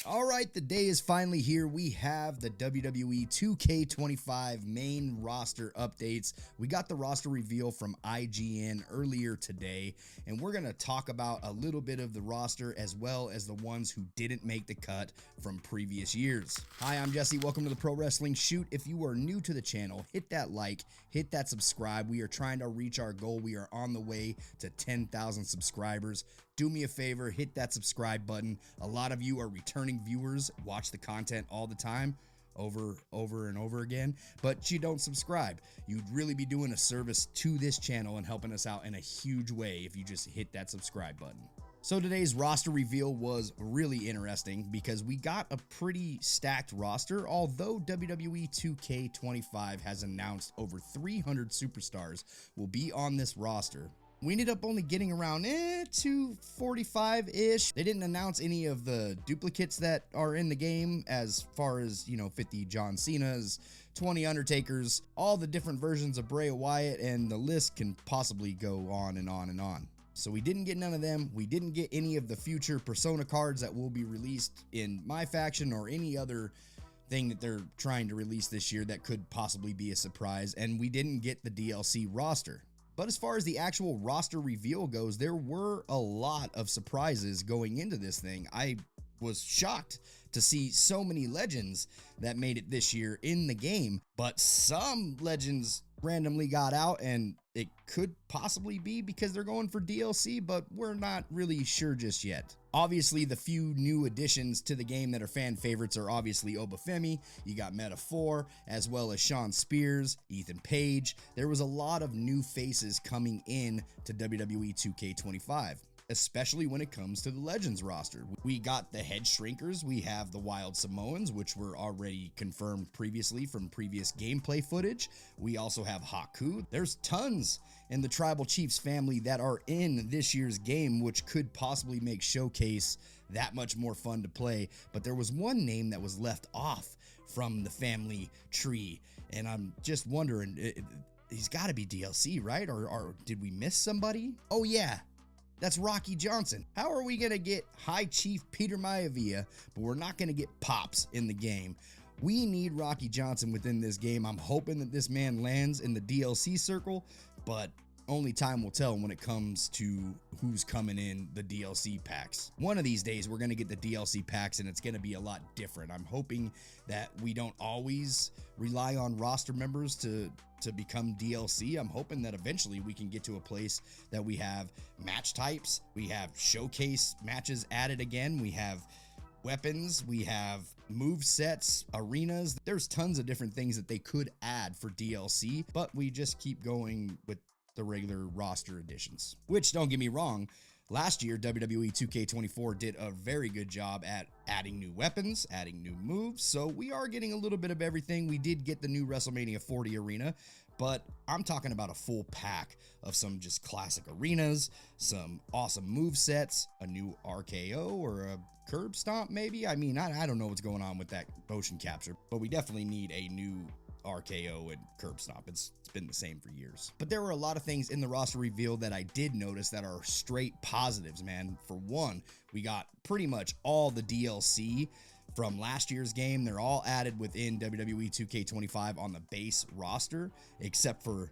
All right, the day is finally here. We have the WWE 2K25 main roster updates. We got the roster reveal from IGN earlier today, and we're going to talk about a little bit of the roster as well as the ones who didn't make the cut from previous years. Hi, I'm Jesse. Welcome to the Pro Wrestling Shoot. If you are new to the channel, hit that like, hit that subscribe. We are trying to reach our goal. We are on the way to 10,000 subscribers. Do me a favor, hit that subscribe button. A lot of you are returning viewers, watch the content all the time, over and over again, but you don't subscribe. You'd really be doing a service to this channel and helping us out in a huge way if you just hit that subscribe button. So today's roster reveal was really interesting because we got a pretty stacked roster, although WWE 2K25 has announced over 300 superstars will be on this roster. We ended up only getting around 245-ish. They didn't announce any of the duplicates that are in the game as far as, 50 John Cena's, 20 Undertakers, all the different versions of Bray Wyatt, and the list can possibly go on and on and on. So we didn't get none of them. We didn't get any of the future Persona cards that will be released in my faction or any other thing that they're trying to release this year that could possibly be a surprise. And we didn't get the DLC roster. But as far as the actual roster reveal goes, there were a lot of surprises going into this thing. I was shocked to see so many legends that made it this year in the game, but some legends randomly got out, and it could possibly be because they're going for DLC, but we're not really sure just yet. Obviously, the few new additions to the game that are fan favorites are obviously Obafemi, you got Meta-4, as well as Sean Spears, Ethan Page. There was a lot of new faces coming in to WWE 2K25. Especially when it comes to the Legends roster. We got the Head Shrinkers, we have the Wild Samoans, which were already confirmed previously from previous gameplay footage. We also have Haku. There's tons in the Tribal Chiefs family that are in this year's game, which could possibly make Showcase that much more fun to play. But there was one name that was left off from the family tree, and I'm just wondering, he's got to be DLC, right? Or did we miss somebody? Oh yeah, that's Rocky Johnson. How are we going to get High Chief Peter Maivia, but we're not going to get Pops in the game? We need Rocky Johnson within this game. I'm hoping that this man lands in the DLC circle, but only time will tell when it comes to who's coming in the DLC packs. One of these days, we're going to get the DLC packs, and it's going to be a lot different. I'm hoping that we don't always rely on roster members to become DLC. I'm hoping that eventually we can get to a place that we have match types, we have showcase matches added again, we have weapons, we have move sets, arenas. There's tons of different things that they could add for DLC, but we just keep going with the regular roster additions. Which, don't get me wrong, last year WWE 2K24 did a very good job at adding new weapons, adding new moves, so we are getting a little bit of everything. We did get the new WrestleMania 40 arena, but I'm talking about a full pack of some just classic arenas, some awesome move sets, a new RKO or a curb stomp maybe. I mean, I don't know what's going on with that motion capture, but we definitely need a new RKO and curb stomp. It's been the same for years. But there were a lot of things in the roster reveal that I did notice that are straight positives, man. For one, we got pretty much all the DLC from last year's game. They're all added within WWE 2K25 on the base roster, except for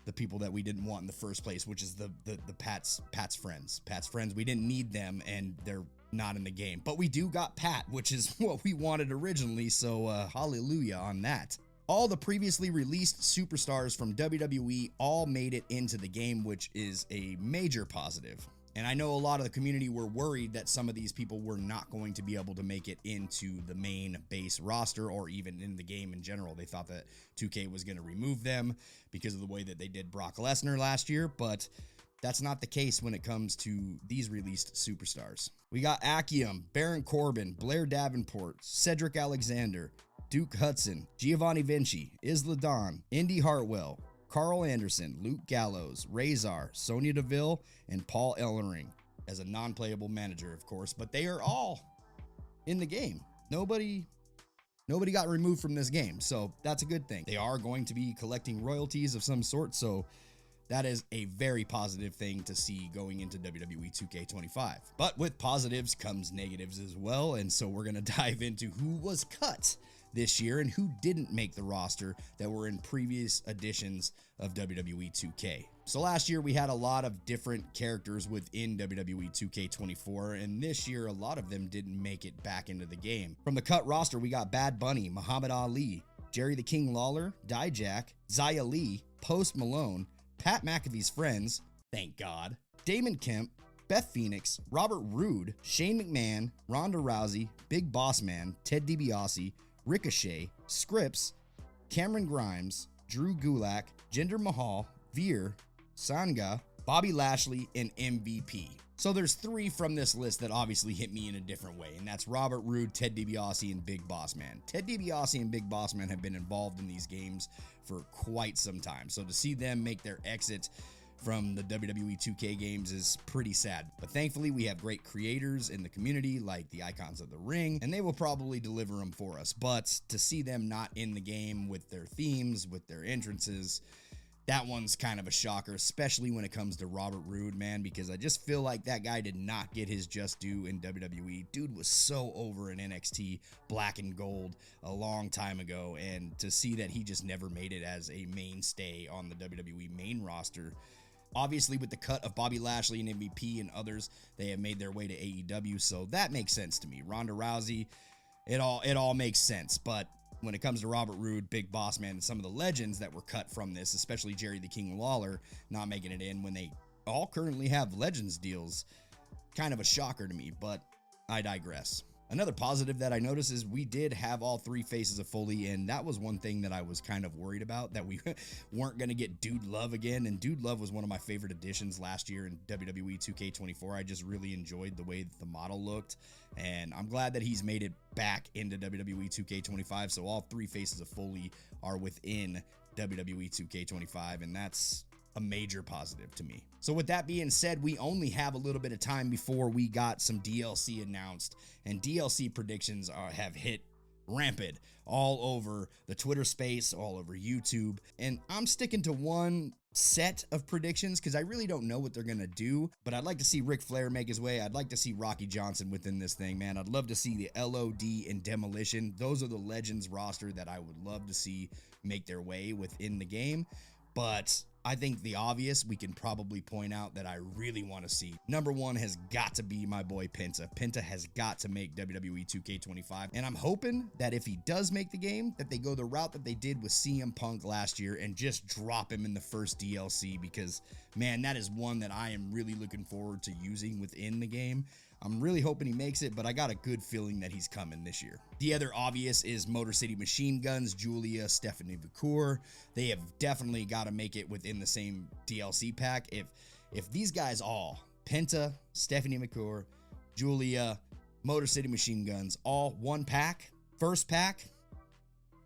the people that we didn't want in the first place, which is the Pat's friends. Pat's friends, we didn't need them, and they're not in the game. But we do got Pat, which is what we wanted originally, so hallelujah on that. All the previously released superstars from WWE all made it into the game, which is a major positive. And I know a lot of the community were worried that some of these people were not going to be able to make it into the main base roster or even in the game in general. They thought that 2K was going to remove them because of the way that they did Brock Lesnar last year, but that's not the case when it comes to these released superstars. We got Akium, Baron Corbin, Blair Davenport, Cedric Alexander, Duke Hudson, Giovanni Vinci, Isla Dawn, Indy Hartwell, Carl Anderson, Luke Gallows, Razor, Sonya Deville, and Paul Ellering as a non-playable manager, of course, but they are all in the game. Nobody got removed from this game, so that's a good thing. They are going to be collecting royalties of some sort, so That is a very positive thing to see going into WWE 2K25. But with positives comes negatives as well, and so we're going to dive into who was cut this year and who didn't make the roster that were in previous editions of WWE 2K. So last year we had a lot of different characters within WWE 2K24, and this year a lot of them didn't make it back into the game. From the cut roster, we got Bad Bunny, Muhammad Ali, Jerry the King Lawler, Dijak, Xia Li, Post Malone, Pat McAfee's friends, thank God, Damon Kemp, Beth Phoenix, Robert Roode, Shane McMahon, Ronda Rousey, Big Boss Man, Ted DiBiase, Ricochet, Scripps, Cameron Grimes, Drew Gulak, Jinder Mahal, Veer, Sangha, Bobby Lashley, and MVP. So there's 3 from this list that obviously hit me in a different way, and that's Robert Roode, Ted DiBiase, and Big Boss Man. Ted DiBiase and Big Boss Man have been involved in these games for quite some time, so to see them make their exit from the WWE 2K games is pretty sad. But thankfully, we have great creators in the community like the Icons of the Ring, and they will probably deliver them for us. But to see them not in the game with their themes, with their entrances, that one's kind of a shocker, especially when it comes to Robert Roode, man, because I just feel like that guy did not get his just due in WWE. Dude was so over in NXT Black and Gold a long time ago, and to see that he just never made it as a mainstay on the WWE main roster. Obviously, with the cut of Bobby Lashley and MVP and others, they have made their way to AEW, so that makes sense to me. Ronda Rousey, it all makes sense, but when it comes to Robert Roode, Big Boss Man, and some of the legends that were cut from this, especially Jerry the King Lawler not making it in when they all currently have Legends deals, kind of a shocker to me, but I digress. Another positive that I noticed is we did have all 3 faces of Foley, and that was one thing that I was kind of worried about, that we weren't going to get Dude Love again, and Dude Love was one of my favorite additions last year in WWE 2K24. I just really enjoyed the way the model looked, and I'm glad that he's made it back into WWE 2K25, so all 3 faces of Foley are within WWE 2K25, and that's a major positive to me. So with that being said, we only have a little bit of time before we got some DLC announced, and DLC predictions have hit rampant all over the Twitter space, all over YouTube, and I'm sticking to one set of predictions because I really don't know what they're gonna do, but I'd like to see Ric Flair make his way. I'd like to see Rocky Johnson within this thing, man. I'd love to see the LOD and Demolition. Those are the Legends roster that I would love to see make their way within the game. But I think the obvious we can probably point out that I really want to see. Number 1 has got to be my boy Penta. Penta has got to make WWE 2K25. And I'm hoping that if he does make the game, that they go the route that they did with CM Punk last year and just drop him in the first DLC, because, man, that is one that I am really looking forward to using within the game. I'm really hoping he makes it, but I got a good feeling that he's coming this year. The other obvious is Motor City Machine Guns, Julia, Stephanie Vacour. They have definitely got to make it within the same DLC pack. If these guys all, Penta, Stephanie McClure, Julia, Motor City Machine Guns, all one pack, first pack,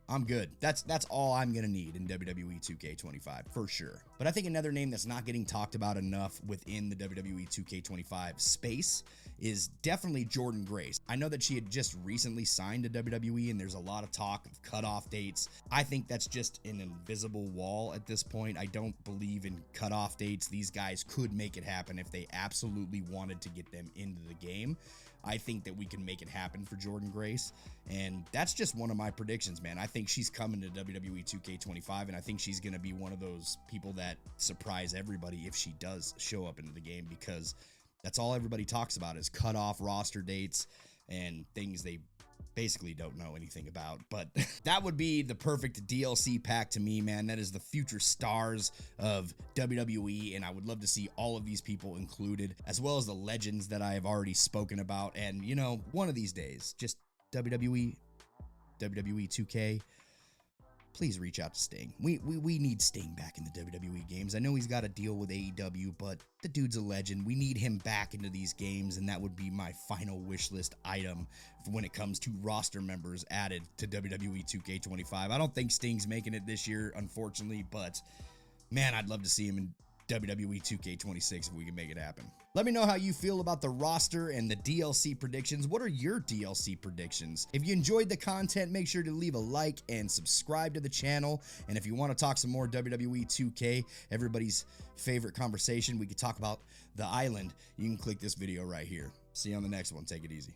I'm good. That's all I'm going to need in WWE 2K25 for sure. But I think another name that's not getting talked about enough within the WWE 2K25 space is definitely Jordynne Grace. I know that she had just recently signed to WWE, and there's a lot of talk of cutoff dates. I think that's just an invisible wall at this point. I don't believe in cutoff dates. These guys could make it happen if they absolutely wanted to get them into the game. I think that we can make it happen for Jordynne Grace, and that's just one of my predictions, man. I think she's coming to WWE 2K25, and I think she's going to be one of those people that surprise everybody if she does show up into the game, because that's all everybody talks about is cutoff roster dates and things they basically don't know anything about. But that would be the perfect DLC pack to me, man. That is the future stars of WWE, and I would love to see all of these people included, as well as the legends that I have already spoken about. And, you know, one of these days, just WWE 2K, please reach out to Sting. We need Sting back in the WWE games. I know he's got a deal with AEW, but the dude's a legend. We need him back into these games, and that would be my final wish list item when it comes to roster members added to WWE 2K25. I don't think Sting's making it this year, unfortunately, but man, I'd love to see him in WWE 2K26 if we can make it happen. Let me know how you feel about the roster and the DLC predictions. What are your DLC predictions? If you enjoyed the content, make sure to leave a like and subscribe to the channel. And if you want to talk some more WWE 2K, everybody's favorite conversation, we could talk about the island, you can click this video right here. See you on the next one. Take it easy.